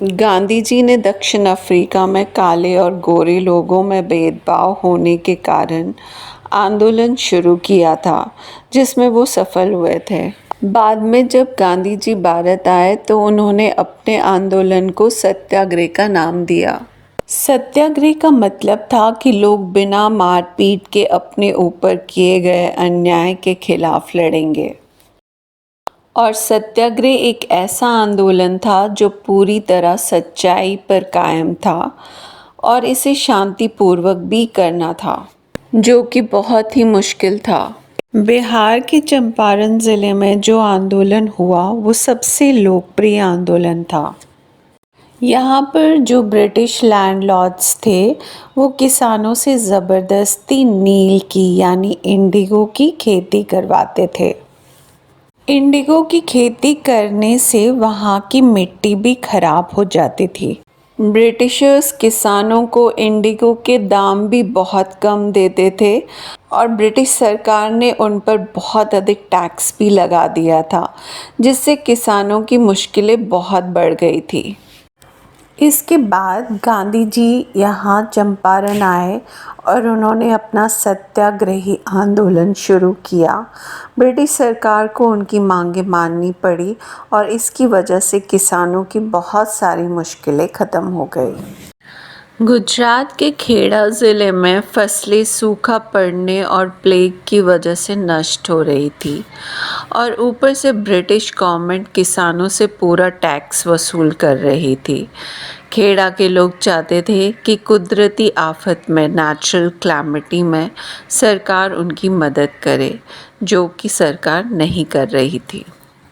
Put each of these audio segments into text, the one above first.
गांधी जी ने दक्षिण अफ्रीका में काले और गोरे लोगों में भेदभाव होने के कारण आंदोलन शुरू किया था, जिसमें वो सफल हुए थे। बाद में जब गांधी जी भारत आए तो उन्होंने अपने आंदोलन को सत्याग्रह का नाम दिया। सत्याग्रह का मतलब था कि लोग बिना मारपीट के अपने ऊपर किए गए अन्याय के खिलाफ लड़ेंगे। और सत्याग्रह एक ऐसा आंदोलन था जो पूरी तरह सच्चाई पर कायम था और इसे शांतिपूर्वक भी करना था, जो कि बहुत ही मुश्किल था। बिहार के चंपारण ज़िले में जो आंदोलन हुआ वो सबसे लोकप्रिय आंदोलन था। यहाँ पर जो ब्रिटिश लैंडलॉर्ड्स थे वो किसानों से ज़बरदस्ती नील की यानी इंडिगो की खेती करवाते थे। इंडिगो की खेती करने से वहाँ की मिट्टी भी खराब हो जाती थी। ब्रिटिशर्स किसानों को इंडिगो के दाम भी बहुत कम देते थे और ब्रिटिश सरकार ने उन पर बहुत अधिक टैक्स भी लगा दिया था, जिससे किसानों की मुश्किलें बहुत बढ़ गई थी। इसके बाद गांधी जी यहाँ चंपारण आए और उन्होंने अपना सत्याग्रही आंदोलन शुरू किया। ब्रिटिश सरकार को उनकी मांगें माननी पड़ी और इसकी वजह से किसानों की बहुत सारी मुश्किलें ख़त्म हो गई। गुजरात के खेड़ा ज़िले में फसलें सूखा पड़ने और प्लेग की वजह से नष्ट हो रही थी और ऊपर से ब्रिटिश गवर्नमेंट किसानों से पूरा टैक्स वसूल कर रही थी। खेड़ा के लोग चाहते थे कि कुदरती आफत में, नेचुरल क्लैमिटी में सरकार उनकी मदद करे, जो कि सरकार नहीं कर रही थी।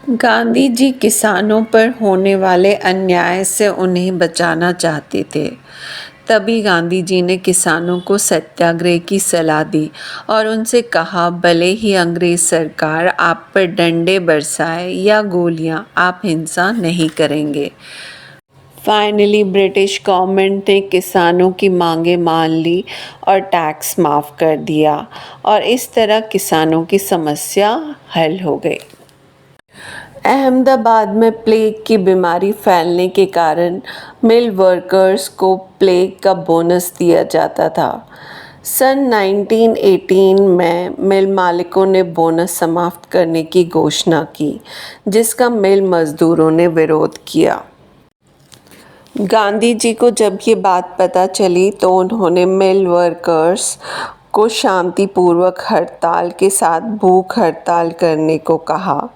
गांधी जी किसानों पर होने वाले अन्याय से उन्हें बचाना चाहते थे। तभी गांधी जी ने किसानों को सत्याग्रह की सलाह दी और उनसे कहा, भले ही अंग्रेज सरकार आप पर डंडे बरसाए या गोलियां, आप हिंसा नहीं करेंगे। फाइनली ब्रिटिश गवर्नमेंट ने किसानों की मांगें मान ली और टैक्स माफ़ कर दिया और इस तरह किसानों की समस्या हल हो गई। अहमदाबाद में प्लेग की बीमारी फैलने के कारण मिल वर्कर्स को प्लेग का बोनस दिया जाता था। सन 1918 में मिल मालिकों ने बोनस समाप्त करने की घोषणा की, जिसका मिल मज़दूरों ने विरोध किया। गांधी जी को जब ये बात पता चली तो उन्होंने मिल वर्कर्स को शांतिपूर्वक हड़ताल के साथ भूख हड़ताल करने को कहा।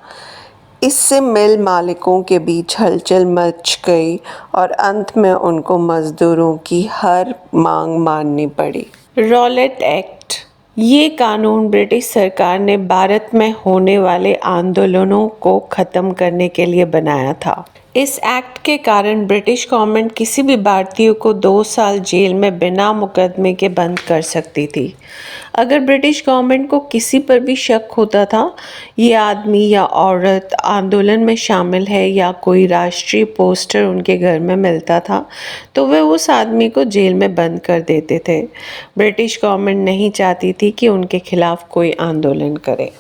इससे मिल मालिकों के बीच हलचल मच गई और अंत में उनको मज़दूरों की हर मांग माननी पड़ी। रॉलेट एक्ट, ये कानून ब्रिटिश सरकार ने भारत में होने वाले आंदोलनों को ख़त्म करने के लिए बनाया था। इस एक्ट के कारण ब्रिटिश गवर्नमेंट किसी भी भारतीय को 2 साल जेल में बिना मुकदमे के बंद कर सकती थी। अगर ब्रिटिश गवर्नमेंट को किसी पर भी शक होता था ये आदमी या औरत आंदोलन में शामिल है या कोई राष्ट्रीय पोस्टर उनके घर में मिलता था तो वे उस आदमी को जेल में बंद कर देते थे। ब्रिटिश गवर्नमेंट नहीं चाहती थी कि उनके खिलाफ कोई आंदोलन करे।